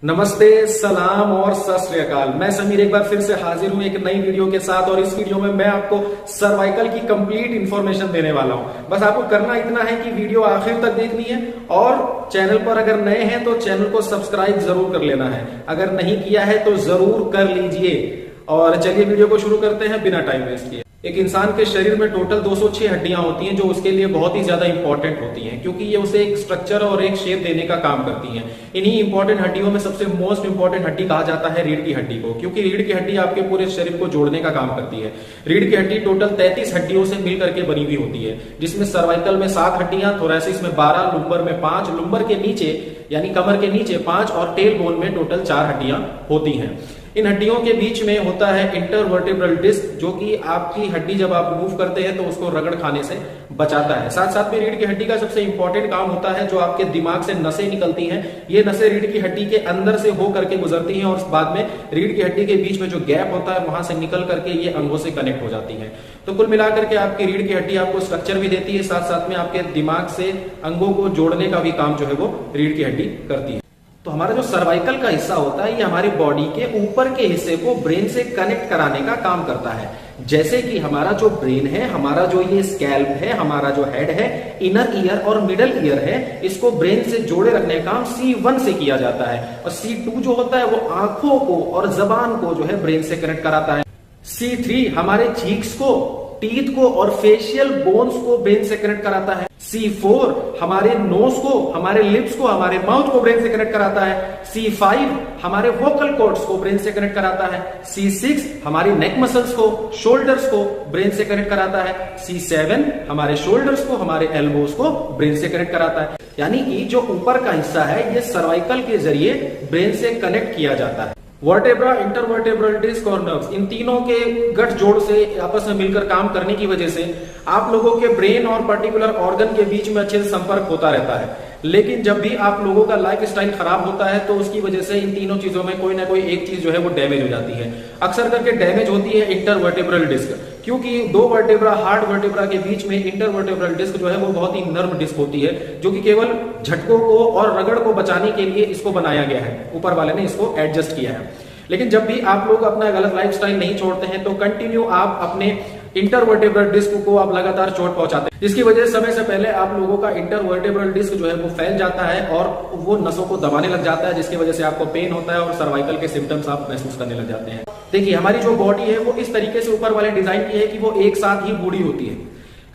नमस्ते, सलाम और सत श्री अकाल। मैं समीर एक बार फिर से हाजिर हूं एक नई वीडियो के साथ और इस वीडियो में मैं आपको सर्वाइकल की कंप्लीट इंफॉर्मेशन देने वाला हूं। बस आपको करना इतना है कि वीडियो आखिर तक देखनी है और चैनल पर अगर नए हैं तो चैनल को सब्सक्राइब जरूर कर लेना है, अगर नहीं किया है तो जरूर कर लीजिए। और चलिए वीडियो को शुरू करते हैं बिना टाइम वेस्ट किए। एक इंसान के शरीर में टोटल 206 हड्डियां होती हैं जो उसके लिए बहुत ही ज्यादा इंपॉर्टेंट होती हैं, क्योंकि ये उसे एक स्ट्रक्चर और एक शेप देने का काम करती हैं। इन्हीं इंपॉर्टेंट हड्डियों में सबसे मोस्ट इंपॉर्टेंट हड्डी कहा जाता है रीढ़ की हड्डी को, क्योंकि रीढ़ की हड्डी आपके पूरे शरीर को जोड़ने का काम करती है। रीढ़ की हड्डी टोटल 33 हड्डियों से मिलकर के बनी हुई होती है, जिसमें सर्वाइकल में 7 हड्डियां, थोरैसिस में 12, लुम्बर में 5, लुम्बर के नीचे यानी कमर के नीचे 5 और टेल बोन में टोटल 4 हड्डियां होती हैं। इन हड्डियों के बीच में होता है इंटरवर्टेब्रल डिस्क, जो कि आपकी हड्डी जब आप मूव करते हैं तो उसको रगड़ खाने से बचाता है। साथ साथ में रीढ़ की हड्डी का सबसे इंपॉर्टेंट काम होता है जो आपके दिमाग से नसें निकलती हैं, ये नसें रीढ़ की हड्डी के अंदर से हो करके गुजरती हैं और बाद में रीढ़ की हड्डी के बीच में जो गैप होता है वहां से निकल करके ये अंगों से कनेक्ट हो जाती है। तो कुल मिलाकर के आपकी रीढ़ की हड्डी आपको स्ट्रक्चर भी देती है, साथ साथ में आपके दिमाग से अंगों को जोड़ने का भी काम जो है वो रीढ़ की हड्डी करती है। तो हमारा जो सर्वाइकल का हिस्सा होता है ये हमारी बॉडी के ऊपर के हिस्से को ब्रेन से कनेक्ट कराने का काम करता है। जैसे कि हमारा जो ब्रेन है, हमारा जो ये स्कैल्प है, हमारा जो हेड है, इनर ईयर और मिडल ईयर है, इसको ब्रेन से जोड़े रखने का काम C1 से किया जाता है। और C2 जो होता है वो आंखों को और जबान को जो है ब्रेन से कनेक्ट कराता है। C3 हमारे चीक्स को, टीथ को और फेशियल बोन्स को ब्रेन से कनेक्ट कराता है। C4 हमारे नोज को, हमारे लिप्स को, हमारे माउथ को ब्रेन से कनेक्ट कराता है। C5 हमारे वोकल कॉर्ड्स को ब्रेन से कनेक्ट कराता है। C6 हमारी नेक मसल्स को, शोल्डर्स को ब्रेन से कनेक्ट कराता है। C7 हमारे शोल्डर्स को, हमारे एल्बोज को ब्रेन से कनेक्ट कराता है। यानी कि जो ऊपर का हिस्सा है ये सर्वाइकल के जरिए ब्रेन से कनेक्ट किया जाता है। वर्टेब्रा, इंटरवर्टेब्रल डिस्क और नर्व्स, इन तीनों के गठजोड़ से आपस में मिलकर काम करने की वजह से आप लोगों के ब्रेन और पर्टिकुलर ऑर्गन के बीच में अच्छे से संपर्क होता रहता है। लेकिन जब भी आप लोगों का लाइफ स्टाइल खराब होता है तो उसकी वजह से इन तीनों चीजों में कोई ना कोई एक चीज जो है वो डैमेज हो जाती है। अक्सर करके डैमेज होती है इंटरवर्टेब्रल डिस्क, क्योंकि दो वर्टेब्रा, हार्ड वर्टेब्रा के बीच में इंटरवर्टेब्रल डिस्क जो है वो बहुत ही नर्म डिस्क होती है, जो कि केवल झटकों को और रगड़ को बचाने के लिए इसको बनाया गया है। ऊपर वाले ने इसको एडजस्ट किया है। लेकिन जब भी आप लोग अपना गलत लाइफस्टाइल नहीं छोड़ते हैं तो कंटिन्यू आप अपने इंटरवर्टेब्रल डिस्क को आप लगातार चोट पहुंचाते हैं, जिसकी वजह से समय से पहले आप लोगों का इंटरवर्टेब्रल डिस्क जो है वो फैल जाता है और वो नसों को दबाने लग जाता है, जिसकी वजह से आपको पेन होता है और सर्वाइकल के सिम्टम्स आप महसूस करने लग जाते हैं। देखिए, हमारी जो बॉडी है वो इस तरीके से ऊपर वाले डिजाइन की है कि वो एक साथ ही बूढ़ी होती है।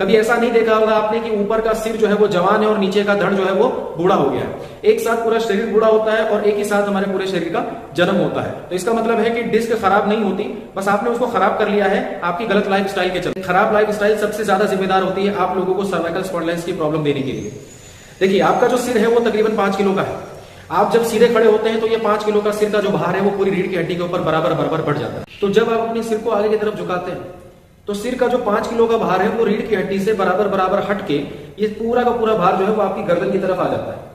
कभी ऐसा नहीं देखा होगा आपने कि ऊपर का सिर जो है वो जवान है और नीचे का धड़ जो है वो बूढ़ा हो गया है। एक साथ पूरा शरीर बूढ़ा होता है और एक ही साथ हमारे पूरे शरीर का जन्म होता है। तो इसका मतलब है कि डिस्क खराब नहीं होती, बस आपने उसको खराब कर लिया है आपकी गलत लाइफस्टाइल के चलते। खराब लाइफस्टाइल सबसे ज्यादा जिम्मेदार होती है आप लोगों को सर्वाइकल स्पॉन्डिलाइटिस की प्रॉब्लम देने के लिए। देखिए, आपका जो सिर है वो तकरीबन 5 किलो का है। आप जब सीधे खड़े होते हैं तो ये 5 किलो का सिर का जो भार है वो पूरी रीढ़ की हड्डी के ऊपर बराबर बराबर बढ़ जाता है। तो जब आप अपने सिर को आगे की तरफ झुकाते हैं तो सिर का जो 5 किलो का भार है वो रीढ़ की हड्डी से बराबर बराबर हट के ये पूरा का पूरा भार जो है वो आपकी गर्दन की तरफ आ जाता है।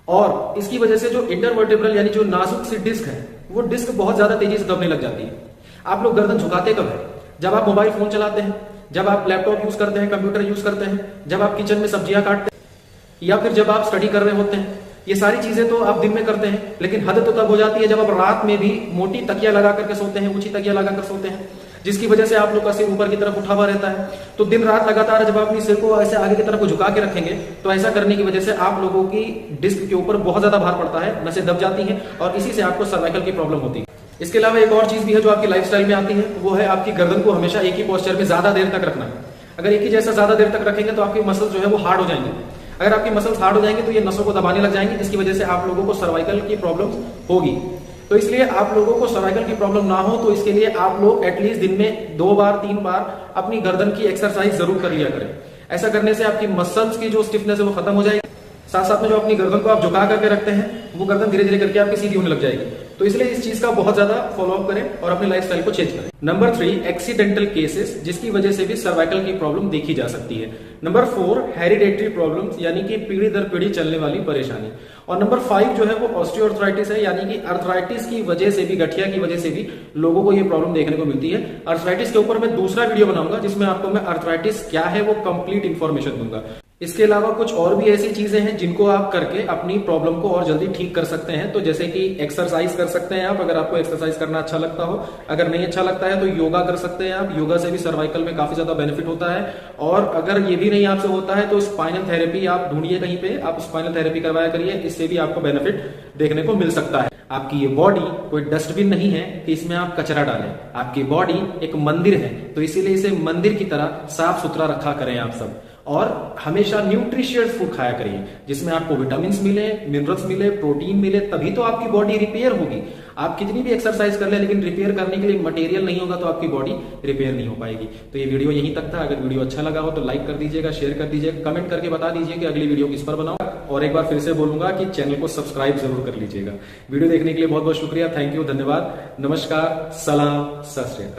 और इसकी वजह से जो इंटरवर्टेब्रल यानी जो नाजुक सी डिस्क है वो डिस्क बहुत ज्यादा तेजी से दबने लग जाती है। आप लोग गर्दन झुकाते कब है? जब आप मोबाइल फोन चलाते हैं, जब आप लैपटॉप यूज करते हैं, कंप्यूटर यूज करते हैं, जब आप किचन में सब्जियां काटते हैं, या फिर जब आप स्टडी कर रहे होते हैं। ये सारी चीजें तो आप दिन में करते हैं, लेकिन हद तो तब हो जाती है जब आप रात में भी मोटी तकिया लगा करके सोते हैं, ऊंची तकिया लगा कर सोते हैं, जिसकी वजह से आप लोग का सिर ऊपर की तरफ उठा हुआ रहता है। तो दिन रात लगातार जब आप अपनी सिर को ऐसे आगे की तरफ को झुका के रखेंगे तो ऐसा करने की वजह से आप लोगों की डिस्क के ऊपर बहुत ज्यादा भार पड़ता है, नसें दब जाती हैं और इसी से आपको सर्वाइकल की प्रॉब्लम होती है। इसके अलावा एक और चीज भी है जो आपकी लाइफस्टाइल में आती है, वो है आपकी गर्दन को हमेशा एक ही पोस्चर में ज्यादा देर तक रखना। अगर एक ही जैसा ज्यादा देर तक रखेंगे तो आपकी मसल्स जो है वो हार्ड हो जाएंगे। अगर आपकी मसल्स हार्ड हो जाएंगे तो ये नसों को दबाने लग जाएंगे, जिसकी वजह से आप लोगों को सर्वाइकल की प्रॉब्लम होगी। तो इसलिए आप लोगों को सर्वाइकल की प्रॉब्लम ना हो तो इसके लिए आप लोग एटलीस्ट दिन में 2 बार 3 बार अपनी गर्दन की एक्सरसाइज जरूर कर लिया करें। ऐसा करने से आपकी मसल्स की जो स्टिफनेस है वो खत्म हो जाएगी। साथ साथ में जो अपनी गर्दन को आप झुका करके रखते हैं वो गर्दन धीरे धीरे करके आपकी सीधी होने लग जाएगी। तो इसलिए इस चीज का बहुत ज्यादा फॉलोअप करें और अपनी लाइफस्टाइल को चेंज करें। नंबर 3, एक्सीडेंटल केसेस, जिसकी वजह से भी सर्वाइकल की प्रॉब्लम देखी जा सकती है। नंबर 4, हेरिडेटरी प्रॉब्लम्स, यानी कि पीढ़ी दर पीढ़ी चलने वाली परेशानी। और नंबर 5 जो है वो ऑस्टियोआर्थराइटिस है, यानी कि अर्थराइटिस की वजह से भी, गठिया की वजह से भी लोगों को ये प्रॉब्लम देखने को मिलती है। अर्थराइटिस के ऊपर मैं दूसरा वीडियो बनाऊंगा जिसमें आपको मैं अर्थराइटिस क्या है वो कंप्लीट इंफॉर्मेशन दूंगा। इसके अलावा कुछ और भी ऐसी चीजें हैं जिनको आप करके अपनी प्रॉब्लम को और जल्दी ठीक कर सकते हैं। तो जैसे कि एक्सरसाइज कर सकते हैं आप, अगर आपको एक्सरसाइज करना अच्छा लगता हो। अगर नहीं अच्छा लगता है तो योगा कर सकते हैं आप, योगा से भी सर्वाइकल में काफी ज्यादा बेनिफिट होता है। और अगर ये भी नहीं आपसे होता है तो स्पाइनल थेरेपी आप ढूंढिए कहीं पे, आप स्पाइनल थेरेपी करवाया करिए, इससे भी आपको बेनिफिट देखने को मिल सकता है। आपकी ये बॉडी कोई डस्टबिन नहीं है कि इसमें आप कचरा डालें, आपकी बॉडी एक मंदिर है, तो इसीलिए इसे मंदिर की तरह साफ सुथरा रखा करें आप सब। और हमेशा न्यूट्रिशियस फूड खाया करिए जिसमें आपको विटामिन मिले, मिनरल्स मिले, प्रोटीन मिले, तभी तो आपकी बॉडी रिपेयर होगी। आप कितनी भी एक्सरसाइज कर ले लेकिन रिपेयर करने के लिए मटेरियल नहीं होगा तो आपकी बॉडी रिपेयर नहीं हो पाएगी। तो ये वीडियो यहीं तक था। अगर वीडियो अच्छा लगा हो तो लाइक कर दीजिएगा, शेयर कर दीजिएगा, कमेंट करके बता दीजिए कि अगली वीडियो किस पर बनाऊं। और एक बार फिर से बोलूंगा कि चैनल को सब्सक्राइब जरूर कर लीजिएगा। वीडियो देखने के लिए बहुत बहुत शुक्रिया, थैंक यू, धन्यवाद, नमस्कार, सलाम, सत श्री अकाल।